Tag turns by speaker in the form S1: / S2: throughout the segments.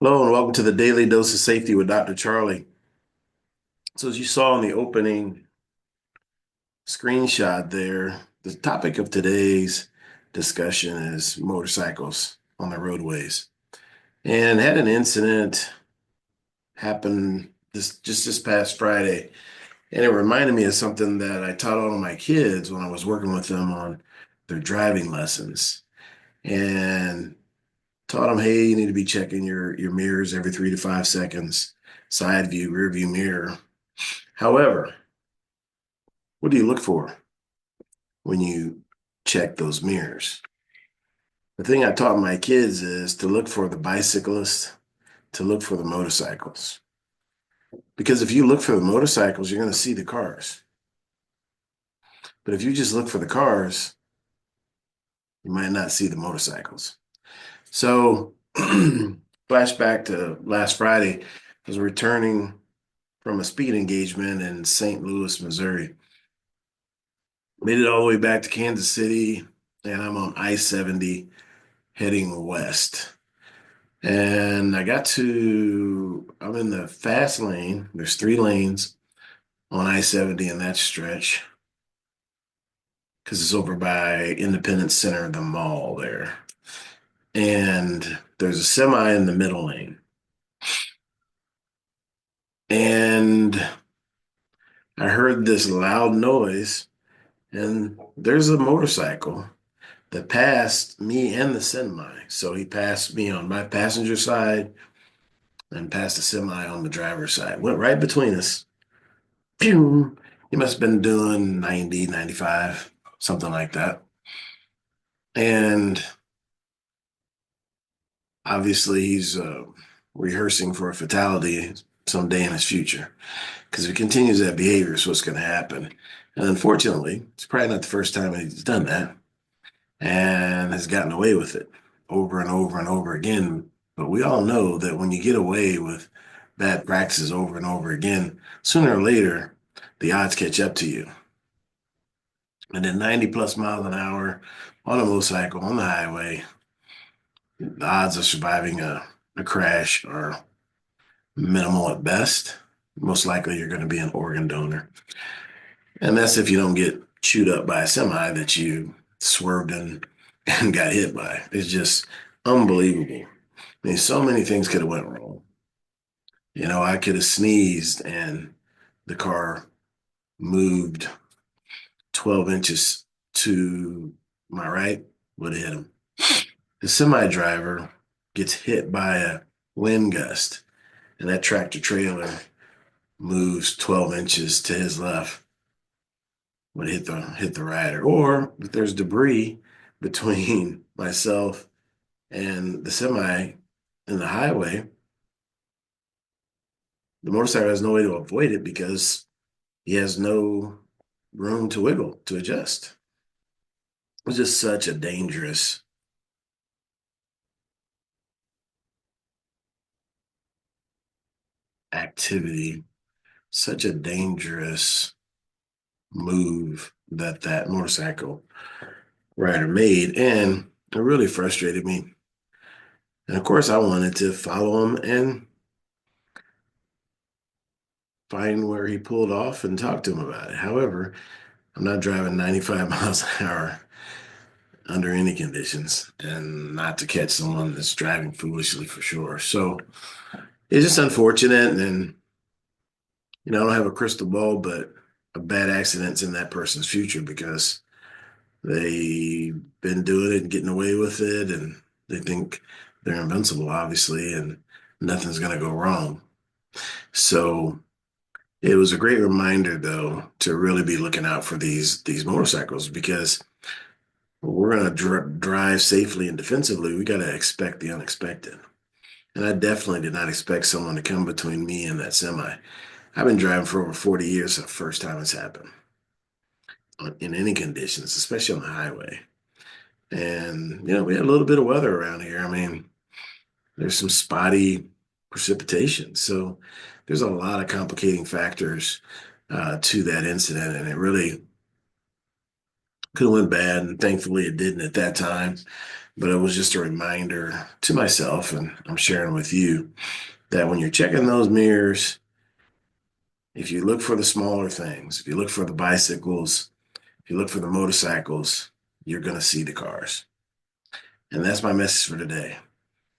S1: Hello and welcome to the Daily Dose of Safety with Dr. Charlie. So, as you saw in the opening screenshot there, the topic of today's discussion is motorcycles on the roadways. And had an incident happen this past Friday, and it reminded me of something that I taught all of my kids when I was working with them on their driving lessons. And taught them, hey, you need to be checking your mirrors every 3 to 5 seconds, side view, rear view mirror. However, what do you look for when you check those mirrors? The thing I taught my kids is to look for the bicyclists, to look for the motorcycles. Because if you look for the motorcycles, you're going to see the cars. But if you just look for the cars, you might not see the motorcycles. So, flashback to last Friday, I was returning from a speed engagement in St. Louis, Missouri. Made it all the way back to Kansas City, and I'm on I-70 heading west. And I'm in the fast lane. There's 3 lanes on I-70 in that stretch because it's over by Independence Center, the mall there. And there's a semi in the middle lane. And I heard this loud noise, and there's a motorcycle that passed me and the semi. So he passed me on my passenger side and passed the semi on the driver's side. Went right between us. Pew! He must have been doing 90, 95, something like that. And obviously, he's rehearsing for a fatality someday in his future. Because if he continues that behavior, it's what's going to happen. And unfortunately, it's probably not the first time he's done that and has gotten away with it over and over and over again. But we all know that when you get away with bad practices over and over again, sooner or later, the odds catch up to you. And then 90 plus miles an hour on a motorcycle on the highway, the odds of surviving a crash are minimal at best. Most likely, you're going to be an organ donor. And that's if you don't get chewed up by a semi that you swerved and got hit by. It's just unbelievable. I mean, so many things could have went wrong. I could have sneezed and the car moved 12 inches to my right, would have hit him. The semi driver gets hit by a wind gust, and that tractor trailer moves 12 inches to his left, would hit the rider. Or if there's debris between myself and the semi in the highway, the motorcycle has no way to avoid it because he has no room to wiggle, to adjust. It's just such a dangerous activity, such a dangerous move that motorcycle rider made. And it really frustrated me. And of course, I wanted to follow him and find where he pulled off and talk to him about it. However, I'm not driving 95 miles an hour under any conditions and not to catch someone that's driving foolishly for sure. So it's just unfortunate. And, I don't have a crystal ball, but a bad accident's in that person's future because they've been doing it and getting away with it. And they think they're invincible, obviously, and nothing's going to go wrong. So it was a great reminder, though, to really be looking out for these motorcycles because we're going to drive safely and defensively. We got to expect the unexpected. And I definitely did not expect someone to come between me and that semi. I've been driving for over 40 years. The first time it's happened in any conditions, especially on the highway. And, we had a little bit of weather around here. I mean, there's some spotty precipitation. So there's a lot of complicating factors to that incident. And it really Could have went bad, and thankfully it didn't at that time. But it was just a reminder to myself, and I'm sharing with you, that when you're checking those mirrors, if you look for the smaller things, if you look for the bicycles, if you look for the motorcycles, you're going to see the cars. And that's my message for today.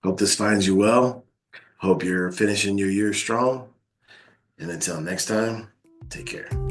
S1: Hope this finds you well. Hope you're finishing your year strong. And until next time, take care.